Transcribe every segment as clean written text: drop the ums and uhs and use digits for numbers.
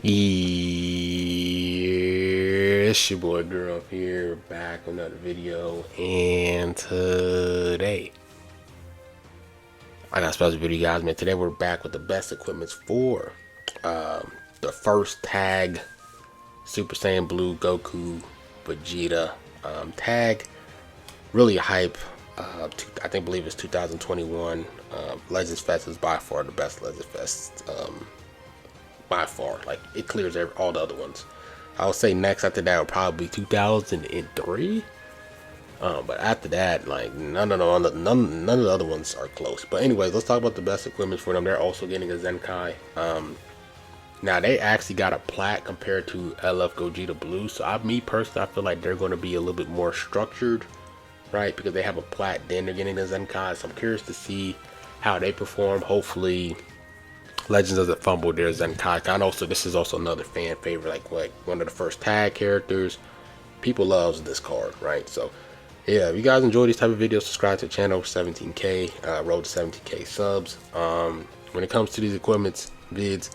Yeah, it's your boy Girl here, back with another video, and today I got a special video, guys. Man, today we're back with the best equipments for the first tag Super Saiyan Blue Goku Vegeta tag. Really hype. I believe it's 2021. Legends Fest is by far the best Legends Fest. By far, like it clears all the other ones. I would say next after that would probably be 2003. But after that, like none of the other ones are close. But anyways, let's talk about the best equipment for them. They're also getting a ZENKAI. Now they actually got a plat compared to LF Gogeta Blue. So me personally, I feel like they're going to be a little bit more structured, right? Because they have a plat, then they're getting a ZENKAI. So I'm curious to see how they perform. Hopefully Legends doesn't fumble their ZENKAI. And also, this is also another fan favorite, like one of the first tag characters. People loves this card, right? So, yeah, if you guys enjoy these type of videos, subscribe to the channel. 17K, road to 17K subs. When it comes to these equipments vids,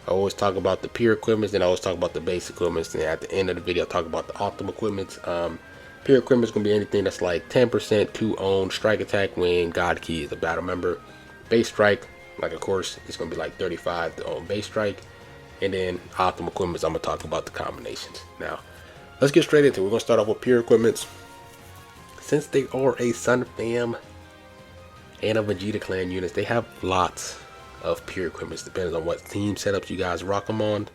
I always talk about the pure equipments, and I always talk about the base equipments. And at the end of the video, I talk about the optimal equipments. Pure equipment is gonna be anything that's like 10% to own, strike, attack, win, God key is a battle member, base strike. Like, of course, it's going to be like 35 to own base strike. And then optimal equipments, I'm going to talk about the combinations. Now, let's get straight into it. We're going to start off with pure equipments. Since they are a Sun Fam and a Vegeta Clan units, they have lots of pure equipments, depending on what team setups you guys rock them on.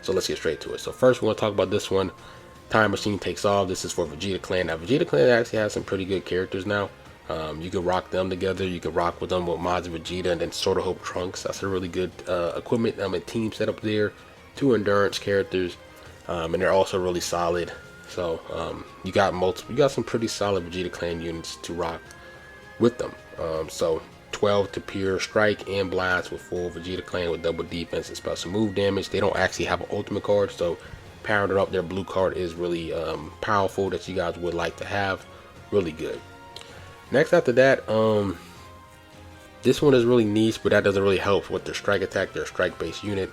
So let's get straight to it. So first, we're going to talk about this one. Time Machine takes off. This is for Vegeta Clan. Now, Vegeta Clan actually has some pretty good characters now. You can rock them together. You can rock with them with mods of Vegeta and then Sort of Hope Trunks. That's a really good equipment and team setup there. 2 endurance characters, and they're also really solid. So you got some pretty solid Vegeta Clan units to rock with them. So 12 to pure strike and blast with full Vegeta Clan with double defense and special move damage. They don't actually have an ultimate card, so powering up their blue card is really powerful. That you guys would like to have. Really good. Next after that, this one is really niche, but that doesn't really help with their strike attack, their strike based unit.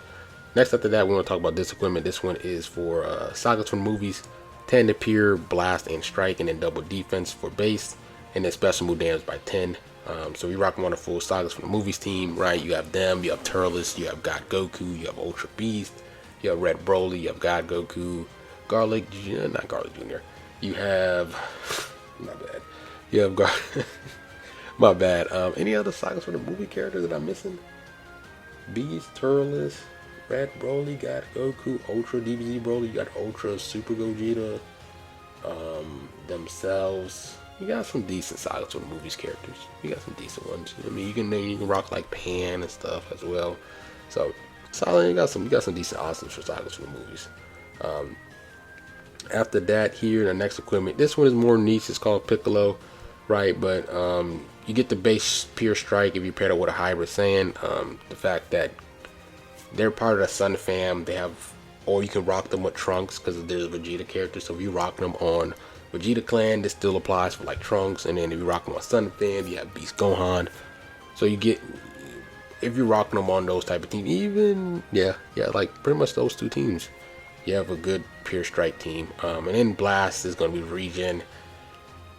Next after that, we want to talk about this equipment. This one is for sagas from movies, 10 to pure, blast and strike, and then double defense for base, and then special move damage by 10. So we rock one of full sagas from the movies team, right? You have them, you have Turles, you have God Goku, you have Ultra Beast, you have Red Broly, you have God Goku, not Garlic Jr. You have, not bad. Yeah, my bad. Any other sagas for the movie characters that I'm missing? Beast, Turles, Red Broly, got Goku, Ultra DBZ Broly, you got Ultra Super Gogeta, themselves. You got some decent sagas for the movies characters. You got some decent ones. I mean, you can rock like Pan and stuff as well. So solid. You got some decent awesomes for sagas for the movies. After that, here the next equipment. This one is more niche. It's called Piccolo. Right, but you get the base pure strike if you pair it with a hybrid Saiyan. The fact that they're part of the Sun Fam, they have, or you can rock them with Trunks because there's a Vegeta character. So if you rock them on Vegeta Clan, this still applies for like Trunks. And then if you rock them on Sun Fam, you have Beast Gohan. So you get, if you're rocking them on those type of teams, even like pretty much those 2 teams, you have a good pure strike team. And then Blast is going to be regen.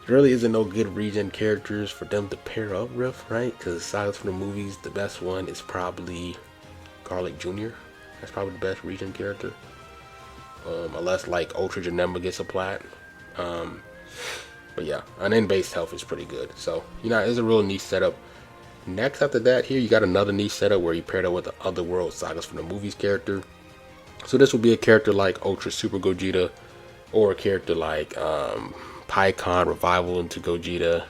There really isn't no good regen characters for them to pair up with, right? Because aside from the movies, the best one is probably Garlic Jr. That's probably the best regen character. Unless like Ultra Janemba gets a plat. But yeah, and then base health is pretty good. So, it's a real niche setup. Next after that, here you got another niche setup where you pair it with the Otherworld sagas from the movies character. So this will be a character like Ultra Super Gogeta, or a character like Pycon Revival into Gogeta.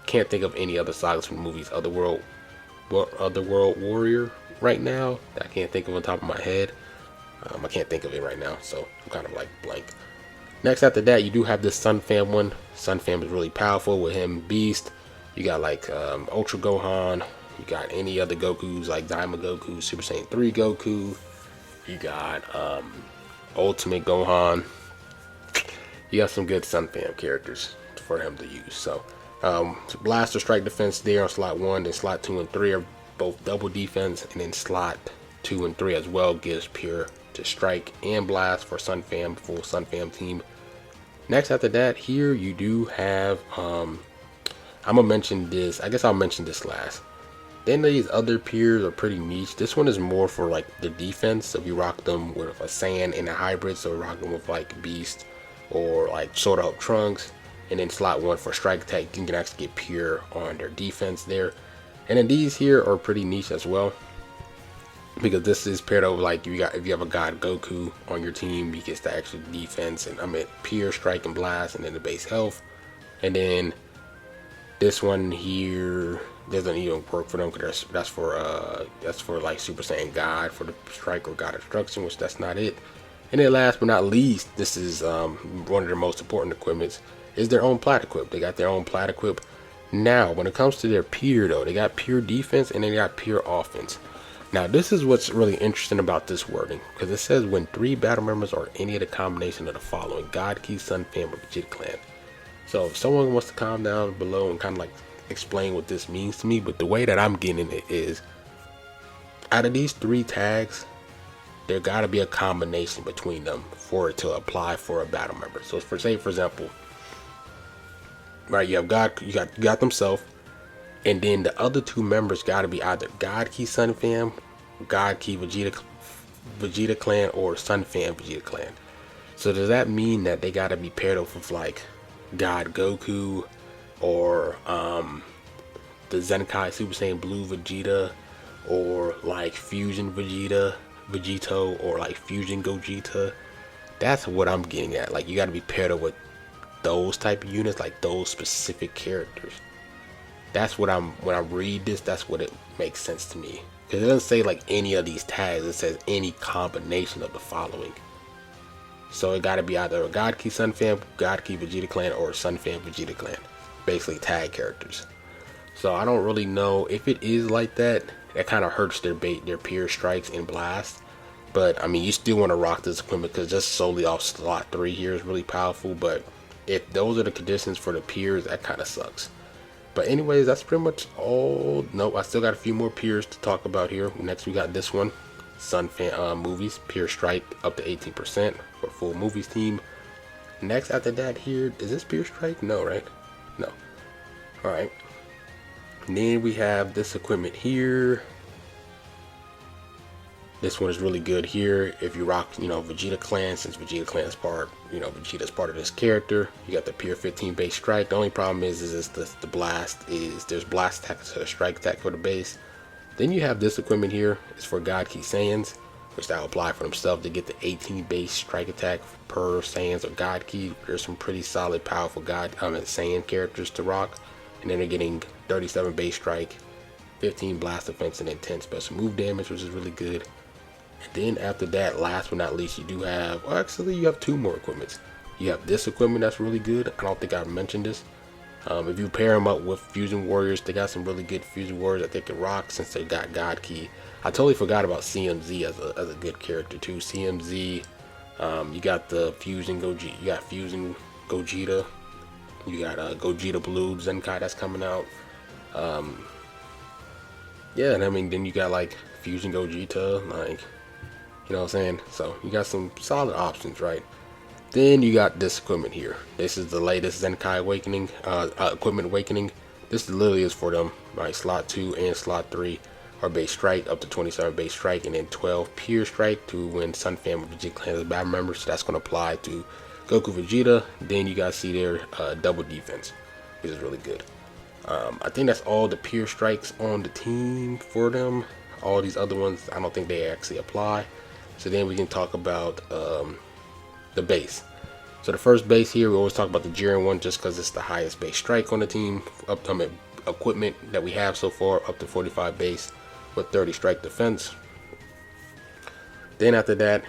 Can't think of any other sagas from the movies. Otherworld Warrior right now. I can't think of on top of my head. I can't think of it right now, so I'm kind of like blank. Next after that, you do have this Sun Fam one. Sun Fam is really powerful with him, Beast. You got like Ultra Gohan. You got any other Gokus like Diamond Goku, Super Saiyan 3 Goku. You got Ultimate Gohan. You got some good Sun Fam characters for him to use. So Blaster Strike defense there on slot 1, then slot 2 and 3 are both double defense, and then slot 2 and 3 as well gives pure to strike and blast for Sun Fam, full Sun Fam team. Next after that, here you do have I'm gonna mention this. I guess I'll mention this last. Then these other peers are pretty niche. This one is more for like the defense. So if you rock them with a Sand and a hybrid, so rock them with like Beast or like Shoutout Trunks, and then slot 1 for strike attack, you can actually get pure on their defense there. And then these here are pretty niche as well, because this is paired over like if you have a God Goku on your team, he gets the extra defense and pure strike and blast, and then the base health. And then this one here doesn't even work for them because that's for like Super Saiyan God for the strike or God Destruction, which that's not it. And then last but not least, this is one of their most important equipments, is their own plat equip. They got their own plat equip. Now when it comes to their pure though, they got pure defense and they got pure offense. Now this is what's really interesting about this wording, because it says when 3 battle members are any of the combination of the following: God Ki, Sun Fam, or Vegeta Clan. So if someone wants to comment down below and kind of like explain what this means to me, but the way that I'm getting it is, out of these 3 tags, there gotta be a combination between them for it to apply for a battle member. So for example, right, you have God, you got themselves, and then the other 2 members gotta be either God Ki Sun Fam, God Ki Vegeta Clan, or Sun Fam Vegeta Clan. So does that mean that they gotta be paired up with like God Goku, or the ZENKAI Super Saiyan Blue Vegeta, or like Fusion Vegito, or like Fusion Gogeta? That's what I'm getting at. Like you got to be paired up with those type of units, like those specific characters. That's what when I read this, that's what it makes sense to me, because it doesn't say like any of these tags. It says any combination of the following. So it got to be either a God Ki Sun Fam, God Ki Vegeta Clan, or Sun Fam Vegeta Clan, basically tag characters. So I don't really know if it is like that. That kind of hurts their pure strikes and blast. But I mean, you still want to rock this equipment because just solely off slot 3 here is really powerful. But if those are the conditions for the peers, that kind of sucks. But anyways, that's pretty much all. Nope, I still got a few more peers to talk about here. Next we got this one, Sun Fam movies, pure strike up to 18% for full movies team. Next after that here, is this pure strike? No, right? No. All right. And then we have this equipment here. This one is really good here if you rock, Vegeta Clan, since Vegeta Clan is Vegeta's part of this character. You got the pure 15 base strike. The only problem is the blast is there's blast attack to the strike attack for the base. Then you have this equipment here. It's for God Ki Saiyans, which that will apply for themselves to get the 18 base strike attack per Saiyans or God Ki. There's some pretty solid, powerful Saiyan characters to rock. And then they're getting 37 base strike, 15 blast defense, and then 10 special move damage, which is really good. And then after that, last but not least, you do have, well, actually you have 2 more equipments. You have this equipment that's really good. I don't think I've mentioned this. If you pair them up with Fusion Warriors, they got some really good Fusion Warriors that they can rock since they got God Ki. I totally forgot about CMZ as a good character too. CMZ, you got the Fusion Gogeta, you got Fusion Gogeta, you got Gogeta Blue ZENKAI that's coming out. Yeah, and I mean then you got like Fusion Gogeta, like, you know what I'm saying? So you got some solid options, right? Then you got this equipment here. This is the latest ZENKAI Awakening, equipment awakening. This literally is for them, right? Slot 2 and slot 3 are base strike, up to 27 base strike, and then 12 pure strike to win Sun Fam Vegeta Clan as a battle member. So that's going to apply to Goku Vegeta. Then you guys see their double defense, which is really good. I think that's all the pure strikes on the team for them. All these other ones, I don't think they actually apply. So then we can talk about the base. So the first base here, we always talk about the Jiren one just because it's the highest base strike on the team. Upcoming equipment that we have so far, up to 45 base with 30 strike defense. Then after that,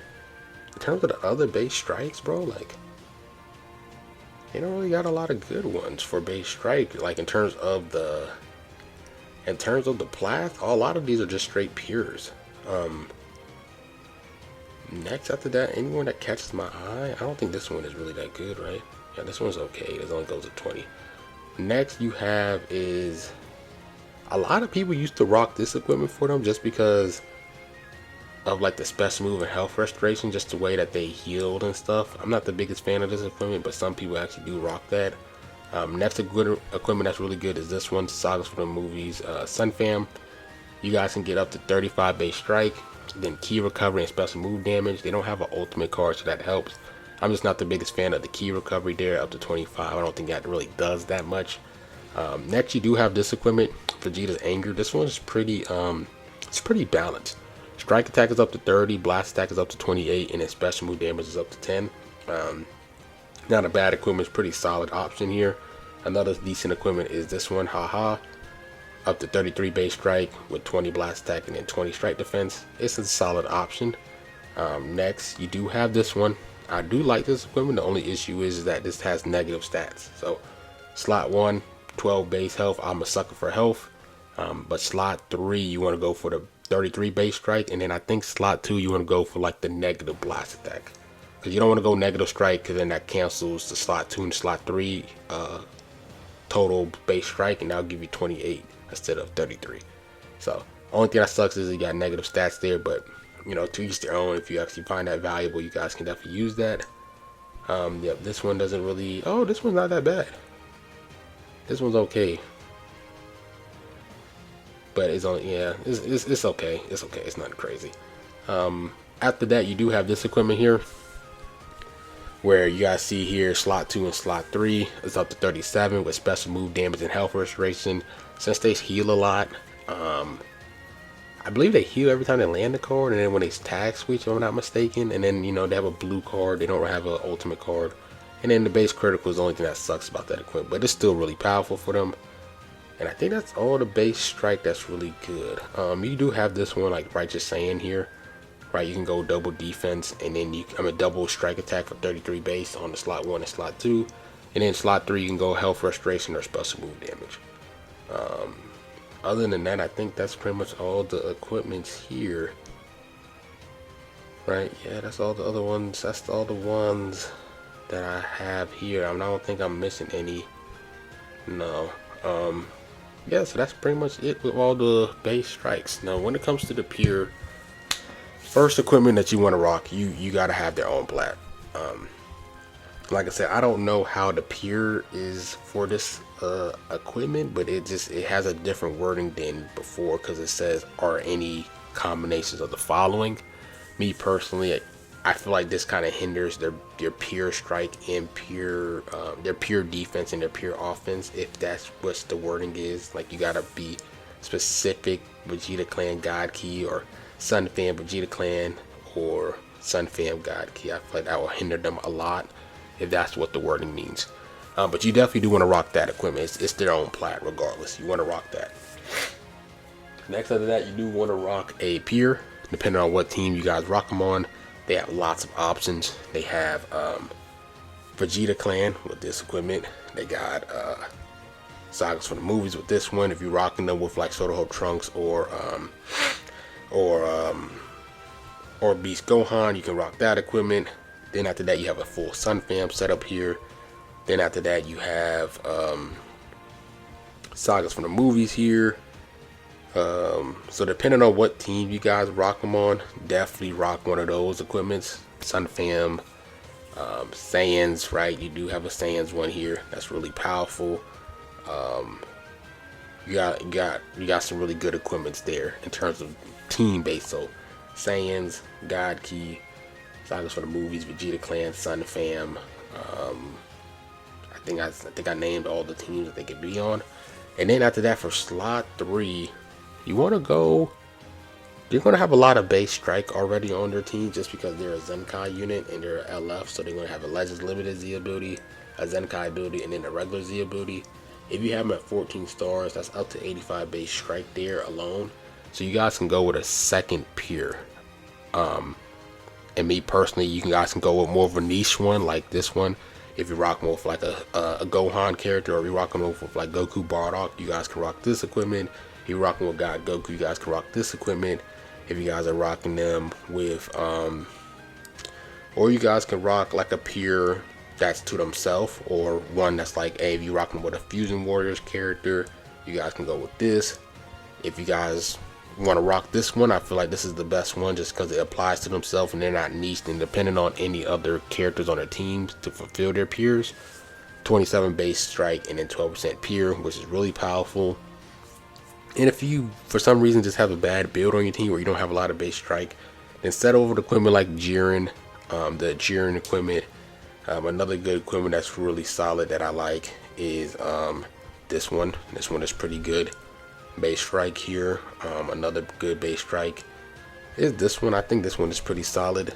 in terms of the other base strikes, bro, like they don't really got a lot of good ones for base strike. Like in terms of the plat, a lot of these are just straight pures. Next after that, anyone that catches my eye, I don't think this one is really that good, right? Yeah, this one's okay. It only goes to 20. Next you have is, a lot of people used to rock this equipment for them just because of like the special move and health restoration, just the way that they healed and stuff. I'm not the biggest fan of this equipment, but some people actually do rock that. Next good equipment that's really good is this one, Sagas from the Movies, Sun Fam. You guys can get up to 35 base strike, then key recovery and special move damage. They don't have an ultimate card, so that helps. I'm just not the biggest fan of the key recovery there, up to 25. I don't think that really does that much. Next, you do have this equipment, Vegeta's Anger. This one's pretty, it's pretty balanced. Strike attack is up to 30, blast attack is up to 28, and then special move damage is up to 10. Not a bad equipment, it's pretty solid option here. Another decent equipment is this one, Haha. Up to 33 base strike with 20 blast attack and then 20 strike defense. It's a solid option. Next, you do have this one. I do like this equipment. The only issue is that this has negative stats. So slot 1, 12 base health. I'm a sucker for health. But slot 3, you want to go for the 33 base strike, and then I think slot 2 you want to go for like the negative blast attack, because you don't want to go negative strike, because then that cancels the slot 2 and slot 3 total base strike, and that'll give you 28 instead of 33. So only thing that sucks is you got negative stats there, but you know, to each their own. If you actually find that valuable, you guys can definitely use that. Yep, this one doesn't really, oh, this one's not that bad. This one's okay. But it's on, yeah, it's okay. It's okay. It's nothing crazy. After that, you do have this equipment here, where you guys see here slot 2 and slot 3 is up to 37 with special move damage and health restoration. Since they heal a lot, I believe they heal every time they land the card, and then when they tag switch, if I'm not mistaken, and then, you know, they have a blue card. They don't have an ultimate card, and then the base critical is the only thing that sucks about that equipment, but it's still really powerful for them. And I think that's all the base strike that's really good. You do have this one, like Righteous Saiyan here, right? You can go double defense, and then double strike attack for 33 base on the slot 1 and slot 2, and then slot 3 you can go health restoration or special move damage. Other than that, I think that's pretty much all the equipments here, right? Yeah, that's all the other ones. That's all the ones that I have here. I don't think I'm missing any. No. Yeah, so that's pretty much it with all the base strikes. Now, when it comes to the pure, first equipment that you want to rock, you gotta have their own plat. Like I said, I don't know how the pure is for this equipment, but it has a different wording than before, because it says, are any combinations of the following. Me personally, I feel like this kind of hinders their pure strike and their pure defense and their pure offense, if that's what the wording is. Like, you gotta be specific. Vegeta Clan God Key, or Sun Fam Vegeta Clan, or Sun Fam God Key. I feel like that will hinder them a lot if that's what the wording means. But you definitely do want to rock that equipment. It's their own plat regardless. You want to rock that. Next after that, you do want to rock a pure, depending on what team you guys rock them on. They have lots of options. They have Vegeta Clan with this equipment. They got Sagas from the Movies with this one. If you're rocking them with like Shoutout Trunks or Beast Gohan, you can rock that equipment. Then after that, you have a full Sun Fam setup here. Then after that, you have Sagas from the Movies here. So depending on what team you guys rock them on, definitely rock one of those equipments. Sun Fam, Saiyans, right? You do have a Saiyans one here that's really powerful. You got some really good equipments there in terms of team base. So Saiyans, God Key, Sagas for the Movies, Vegeta Clan, Sun Fam. I think I named all the teams that they could be on. And then after that, for slot 3, you want to go. They're going to have a lot of base strike already on their team, just because they're a ZENKAI unit and they're LF. So they're going to have a Legends Limited Z ability, a ZENKAI ability, and then a regular Z ability. If you have them at 14 stars, that's up to 85 base strike there alone. So you guys can go with a second pure. And me personally, you guys can go with more of a niche one like this one. If you rock more with like a Gohan character, or you rock more with like Goku Bardock, you guys can rock this equipment. If you're rocking with God Goku, you guys can rock this equipment. If you guys are rocking them with, or you guys can rock like a pure that's to themselves, or one that's like, hey, if you're rocking with a Fusion Warriors character, you guys can go with this. If you guys want to rock this one, I feel like this is the best one just because it applies to themselves and they're not niched and dependent on any other characters on their teams to fulfill their peers. 27 base strike and then 12% peer, which is really powerful. And if you for some reason just have a bad build on your team or you don't have a lot of base strike, then set over the equipment like Jiren, the Jiren equipment. Another good equipment that's really solid that I like is this one. This one is pretty good. Base strike here. Another good base strike is this one. I think this one is pretty solid.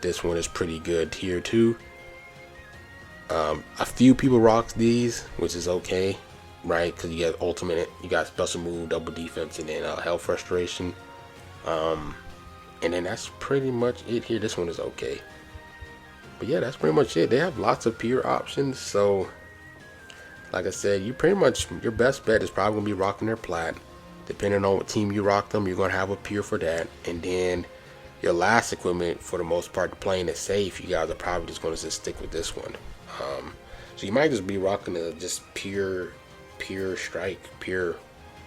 This one is pretty good here too. A few people rocks these, which is okay, right? Because you got ultimate, you got special move, double defense, and then health frustration. And then that's pretty much it here. This one is okay. But yeah, that's pretty much it. They have lots of peer options, so like I said, you pretty much, your best bet is probably gonna be rocking their plat. Depending on what team you rock them, you're gonna have a peer for that. And then your last equipment, for the most part, playing it safe, you guys are probably just gonna just stick with this one. So you might just be rocking the just pure strike, pure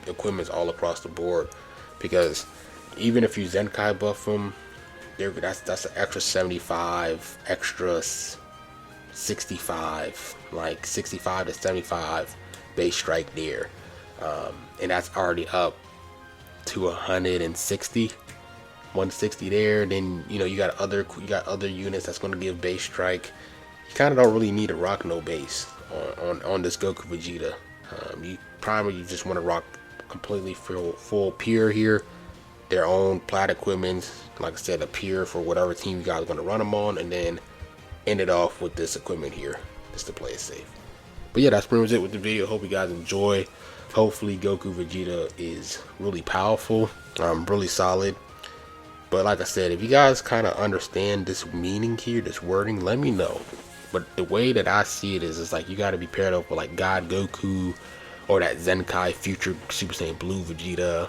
equipments all across the board, because even if you ZENKAI buff them, that's an extra 75, extra 65, like 65 to 75 base strike there, and that's already up to 160 there. Then you got other units that's going to give base strike. You kind of don't really need to rock no base on this Goku Vegeta. You just want to rock completely full peer here. Their own plat equipment, like I said, a peer for whatever team you guys are going to run them on, and then end it off with this equipment here just to play it safe. But yeah, that's pretty much it with the video. Hope you guys enjoy. Hopefully Goku Vegeta is really powerful, really solid. But like I said, if you guys kind of understand this meaning here, this wording, let me know. But the way that I see it is like you got to be paired up with like God Goku, or that ZENKAI future Super Saiyan Blue Vegeta,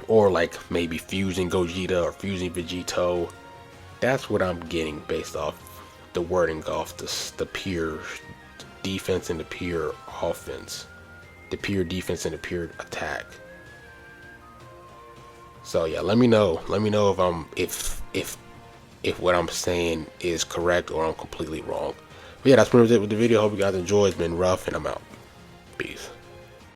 or like maybe Fusing Gogeta or Fusing Vegeto. That's what I'm getting based off the wording, off the pure defense and the pure offense, the pure defense and the pure attack. So yeah, let me know if what I'm saying is correct or I'm completely wrong. But yeah, that's pretty much it with the video. Hope you guys enjoy. It's been rough and I'm out. Peace.